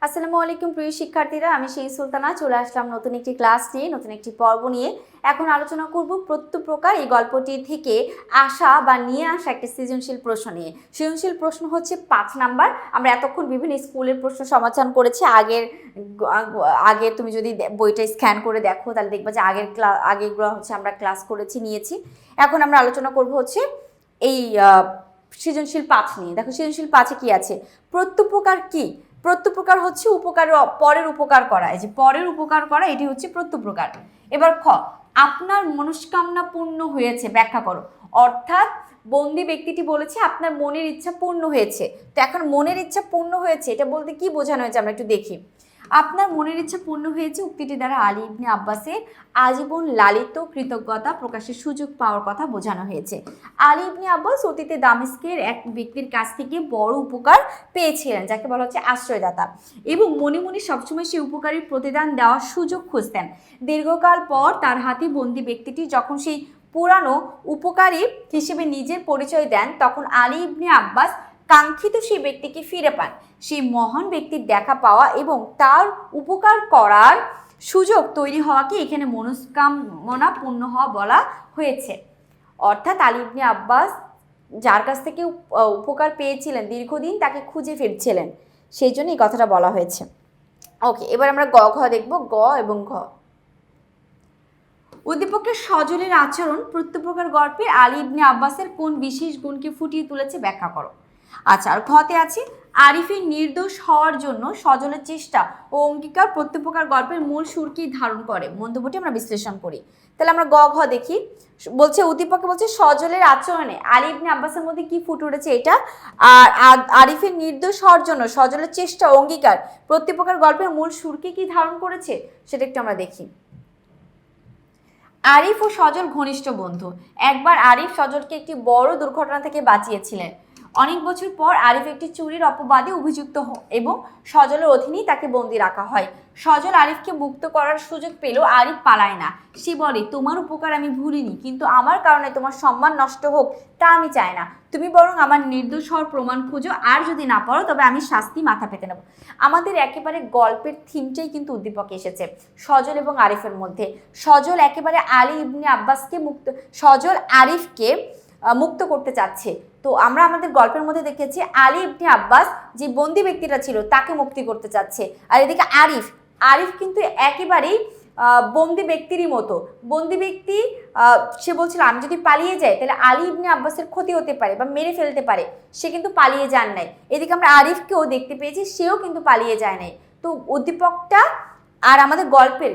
আসসালামু আলাইকুম প্রিয় শিক্ষার্থীরা, আমি সেই সুলতানা চলে আসলাম নতুন একটি ক্লাস নিয়ে, নতুন একটি পর্ব নিয়ে। এখন আলোচনা করব প্রত্যুপ্রকার এই গল্পটি থেকে আসা বা নিয়ে আসা একটি সৃজনশীল প্রশ্ন নিয়ে। সৃজনশীল প্রশ্ন হচ্ছে 5 নাম্বার। আমরা এতক্ষণ বিভিন্ন স্কুলের প্রশ্ন সমাধান করেছি। আগে তুমি যদি বইটা স্ক্যান করে দেখো তাহলে দেখবা যে আগেরগুলো হচ্ছে আমরা ক্লাস করেছি নিয়েছি। এখন আমরা আলোচনা করব হচ্ছে এই সৃজনশীল 5 নিয়ে। দেখো সৃজনশীল 5-এ কি আছে? প্রত্যুপকার কি? প্রত্যুপকার হচ্ছে উপকার, পরের উপকার করা। এই যে পরের উপকার করা, এটি হচ্ছে প্রত্যুপকার। এবার খ, আপনার মনস্কামনা পূর্ণ হয়েছে, ব্যাখ্যা করো। অর্থাৎ বন্দি ব্যক্তিটি বলেছে আপনার মনের ইচ্ছা পূর্ণ হয়েছে। তো এখন মনের ইচ্ছা পূর্ণ হয়েছে এটা বলতে কি বোঝানো হয়েছে আমরা একটু দেখি। আপনার মনের ইচ্ছা পূর্ণ হয়েছে উক্তিটি দ্বারা আলী ইবনে আব্বাসের আজীবন লালিত কৃতজ্ঞতা প্রকাশের সুযোগ পাওয়ার কথা বোঝানো হয়েছে। আলী ইবনে আব্বাস অতীতে দামেস্কের এক ব্যক্তির কাছ থেকে বড় উপকার পেয়েছিলেন, যাকে বলা হচ্ছে আশ্রয়দাতা, এবং মনে মনে সবসময় সেই উপকারী প্রতিদান দেওয়ার সুযোগ খুঁজতেন। দীর্ঘকাল পর তার হাতে বন্দি ব্যক্তিটি যখন সেই পুরানো উপকারী হিসেবে নিজের পরিচয় দেন, তখন আলী ইবনে আব্বাস কাঙ্ক্ষিত সেই ব্যক্তিকে ফিরে পান। সেই মহান ব্যক্তির দেখা পাওয়া এবং তার উপকার করার সুযোগ তৈরি হওয়াকে এখানে মনস্কামনা পূর্ণ হওয়া বলা হয়েছে। অর্থাৎ আলী ইবনে আব্বাস যার কাছ থেকে উপকার পেয়েছিলেন, দীর্ঘদিন তাকে খুঁজে ফিরছিলেন, সেই জন্য এই কথাটা বলা হয়েছে। ওকে, এবার আমরা গ ঘ দেখব। গ এবং ঘ, উদ্দীপকের সজলের আচরণ প্রত্যুপকার গল্পে আলী ইবনে আব্বাসের কোন বিশেষ গুণকে ফুটিয়ে তুলেছে, ব্যাখ্যা করো। আচ্ছা, আর ঘতে আছে আরিফের নির্দোষ হওয়ার জন্য সজলের চেষ্টা ও অঙ্গীকার প্রত্যুপকার গল্পের মূল সুরকেই ধারণ করে। মন্তব্যটি আমরা বিশ্লেষণ করি। তাহলে আমরা গ ঘ দেখি। বলছে উদ্দীপকে বলছে সজলের আচরণে আলী ইবনে আব্বাসের মধ্যে কি ফুটে উঠেছে এটা, আর আরিফের নির্দোষ হওয়ার জন্য সজলের চেষ্টা অঙ্গীকার প্রত্যুপকার গল্পের মূল সুরকে কি ধারণ করেছে সেটা একটু আমরা দেখি। আরিফ ও সজল ঘনিষ্ঠ বন্ধু। একবার আরিফ সজলকে একটি বড় দুর্ঘটনা থেকে বাঁচিয়েছিলেন। অনেক বছর পর আরিফ একটি চুরির অপবাদে অভিযুক্ত এবং সজলের অধীনেই তাকে বন্দি রাখা হয়। সজল আরিফকে মুক্ত করার সুযোগ পেলেও আরিফ পালায় না। সে বলে, তোমার উপকার আমি ভুলিনি, কিন্তু আমার কারণে তোমার সম্মান নষ্ট হোক তা আমি চাই না। তুমি বরং আমার নির্দোষ হওয়ার প্রমাণ খুঁজো, আর যদি না পারো তবে আমি শাস্তি মাথা পেতে নেব। আমাদের একেবারে গল্পের থিমটাই কিন্তু উদ্দীপকে এসেছে সজল এবং আরিফের মধ্যে। সজল একেবারে আলী ইবনে আব্বাসকে সজল আরিফকে মুক্ত করতে চাচ্ছে। তো আমরা আমাদের গল্পের মধ্যে দেখেছি আলী ইবনে আব্বাস যে বন্দি ব্যক্তিটা ছিল তাকে মুক্তি করতে চাচ্ছে, আর এদিকে আরিফ কিন্তু একেবারেই বন্দি ব্যক্তিরই মতো। বন্দি ব্যক্তি সে বলছিল আমি যদি পালিয়ে যাই তাহলে আলী ইবনে আব্বাসের ক্ষতি হতে পারে বা মেরে ফেলতে পারে। সে কিন্তু পালিয়ে যান নাই। এদিকে আমরা আরিফকেও দেখতে পেয়েছি, সেও কিন্তু পালিয়ে যায় নাই। তো উদ্দীপকটা আর আমাদের গল্পের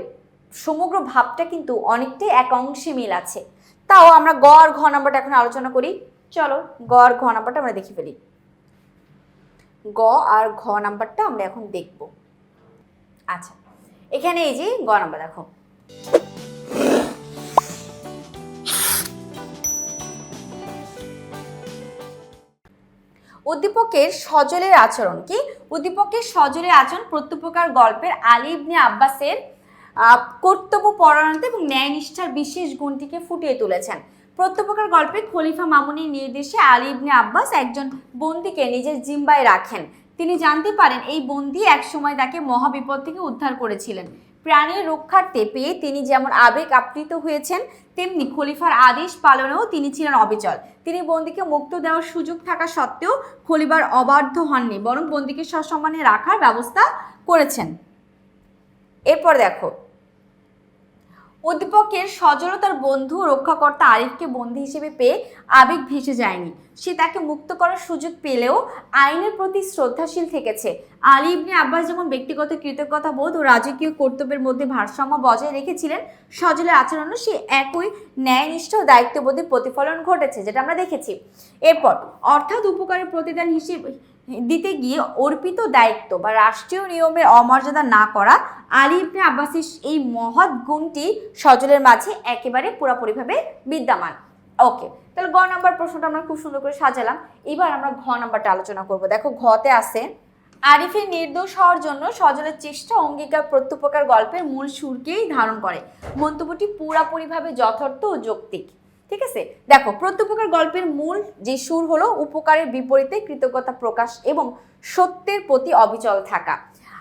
সমগ্র ভাবটা কিন্তু অনেকটাই এক অংশে মিল আছে। তাও আমরা গ আর ঘ নাম্বারটা এখন আলোচনা করি। চলো গ আর ঘ নাম্বারটা আমরা দেখে ফেলি। গ আর ঘ নাম্বারটা আমরা এখন দেখব। আচ্ছা, এখানে এই যে গ নাম্বার দেখো, উদ্দীপকের সজলের আচরণ কি? উদ্দীপকের সজলের আচরণ প্রত্যুপকার গল্পের আলী ইবনে আব্বাসের কর্তব্য পরায়ণতা এবং ন্যায়নিষ্ঠার বিশেষ গুণটিকে ফুটিয়ে তুলেছেন। প্রত্যুপকার গল্পে খলিফা মামুনের নির্দেশে আলী ইবনে আব্বাস একজন বন্দীকে নিজের জিম্বায় রাখেন। তিনি জানতে পারেন এই বন্দী একসময় তাকে মহাবিপদ থেকে উদ্ধার করেছিলেন। প্রাণের রক্ষার্থে পেয়ে তিনি যেমন আবেগ আপ্লুত হয়েছেন, তেমনি খলিফার আদেশ পালনেও তিনি ছিলেন অবিচল। তিনি বন্দীকে মুক্ত দেওয়ার সুযোগ থাকা সত্ত্বেও খলিফার অবাধ্য হননি, বরং বন্দীকে সসম্মানে রাখার ব্যবস্থা করেছেন। এরপর দেখো, উদ্দীপকের সজলতার বন্ধু রক্ষাকর্তা আরিফকে বন্দী হিসেবে পেয়ে আবেগ ভেসে যায়নি। সে তাকে মুক্ত করার সুযোগ পেলেও আইনের প্রতি শ্রদ্ধাশীল থেকেছে। আলী ইবনে আব্বাস যেমন ব্যক্তিগত কৃতজ্ঞতা বোধ ও রাজকীয় কর্তব্যের মধ্যে ভারসাম্য বজায় রেখেছিলেন, সজলের আচরণও সে একই ন্যায়নিষ্ঠ ও দায়িত্ববোধের প্রতিফলন ঘটেছে, যেটা আমরা দেখেছি। এরপর অর্থাৎ উপকারের প্রতিদান হিসেবে দিতে গিয়ে অর্পিত দায়িত্ব বা রাষ্ট্রীয় নিয়মের অমর্যাদা না করা, আলী ইবনে আব্বাসের এই মহৎ গুণটি সজলের মাঝে একেবারে পুরোপুরিভাবে বিদ্যমান। ওকে, তাহলে গ নাম্বার প্রশ্নটা আমরা খুব সুন্দর করে সাজালাম। এবার আমরা ঘ নাম্বারটা আলোচনা করব। দেখো ঘতে আছে আরিফের নির্দোষ হওয়ার জন্য সজলের চেষ্টা অঙ্গীকার প্রত্যুপকার গল্পের মূল সুরকেই ধারণ করে। মন্তব্যটি পুরোপুরিভাবে যথার্থ ও যৌক্তিক। ঠিক আছে, দেখো প্রত্যুপকার গল্পের মূল যে সুর হলো উপকারের বিপরীতে কৃতজ্ঞতা প্রকাশ এবং সত্যের প্রতি অবিচল থাকা।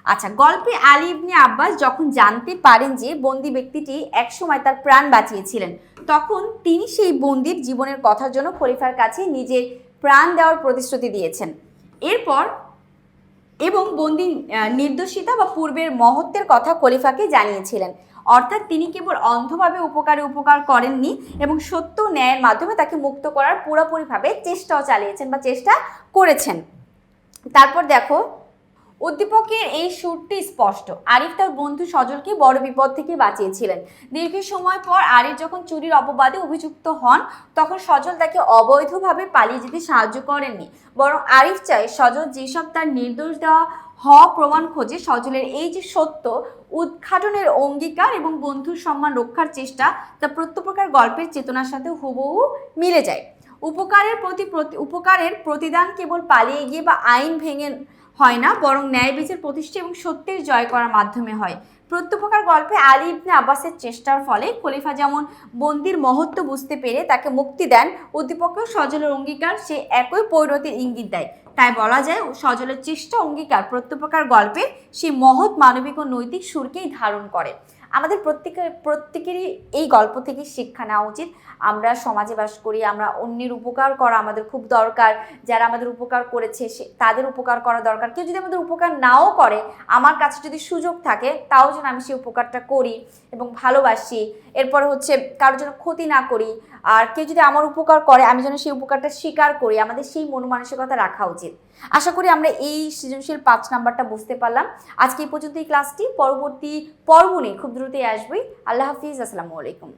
আচ্ছা, গল্পে আলী ইবনে আব্বাস যখন জানতে পারেন যে বন্দি ব্যক্তিটি একসময় তার প্রাণ বাঁচিয়েছিলেন, তখন তিনি সেই বন্দির জীবনের কথার জন্য খলিফার কাছে নিজের প্রাণ দেওয়ার প্রতিশ্রুতি দিয়েছেন। এরপর এবং বন্দি নির্দোষিতা বা পূর্বের মহত্বের কথা খলিফাকে জানিয়েছিলেন। অর্থাৎ তিনি কেবল অন্ধভাবে উপকার করেননি এবং সত্য ন্যায়ের মাধ্যমে তাকে মুক্ত করার পুরোপুরিভাবে চেষ্টাও চালিয়েছেন বা চেষ্টা করেছেন। তারপর দেখো, উদ্দীপকের এই সুরটি স্পষ্ট। আরিফ তার বন্ধু সজলকে বড় বিপদ থেকে বাঁচিয়েছিলেন। দীর্ঘ সময় পর আরিফ যখন চুরির অপবাদে অভিযুক্ত হন, তখন সজল তাকে অবৈধভাবে পালিয়ে যেতে সাহায্য করেননি, বরং আরিফ চায় সজল যেসব তার নির্দোষ দেওয়া হওয়া প্রমাণ খোঁজে, সজলের এই যে সত্য উদ্ঘাটনের অঙ্গীকার এবং বন্ধুর সম্মান রক্ষার চেষ্টা, তা প্রত্যেক গল্পের চেতনার সাথে হুবহু মিলে যায়। উপকারের প্রতিদান কেবল পালিয়ে গিয়ে বা আইন ভেঙে হয় না, বরং ন্যায় বিচার প্রতিষ্ঠা এবং সত্যের জয় করার মাধ্যমে হয়। প্রত্যেক গল্পে আলী ইবনে আব্বাসের চেষ্টার ফলে খলিফা যেমন বন্দির মহত্ব বুঝতে পেরে তাকে মুক্তি দেন, উদ্দীপকেও সজলের অঙ্গীকার সে একই পরিণতির ইঙ্গিত দেয়। তাই বলা যায় সজলের চেষ্টা অঙ্গীকার প্রত্যেক গল্পের সেই মহৎ মানবিক ও নৈতিক সুরকেই ধারণ করে। আমাদের প্রত্যেকেরই এই গল্প থেকে শিক্ষা নেওয়া উচিত। আমরা সমাজে বাস করি, আমরা অন্যের উপকার করা আমাদের খুব দরকার। যারা আমাদের উপকার করেছে তাদের উপকার করা দরকার। কেউ যদি আমাদের উপকার নাও করে, আমার কাছে যদি সুযোগ থাকে, তাও যেন আমি সেই উপকারটা করি এবং ভালোবাসি। এরপরে হচ্ছে কারোর জন্য ক্ষতি না করি। আর কেউ যদি আমার উপকার করে, আমি যেন সেই উপকারটা স্বীকার করি। আমাদের সেই মন মানসিকতা রাখা উচিত। আশা করি আমরা এই সৃজনশীল 5 নাম্বারটা বুঝতে পারলাম। আজকে এই পর্যন্ত এই ক্লাসটি, পরবর্তী পর্ব নিয়ে খুব দ্রুতই আসবে। আল্লাহ হাফিজ, আসসালামু আলাইকুম।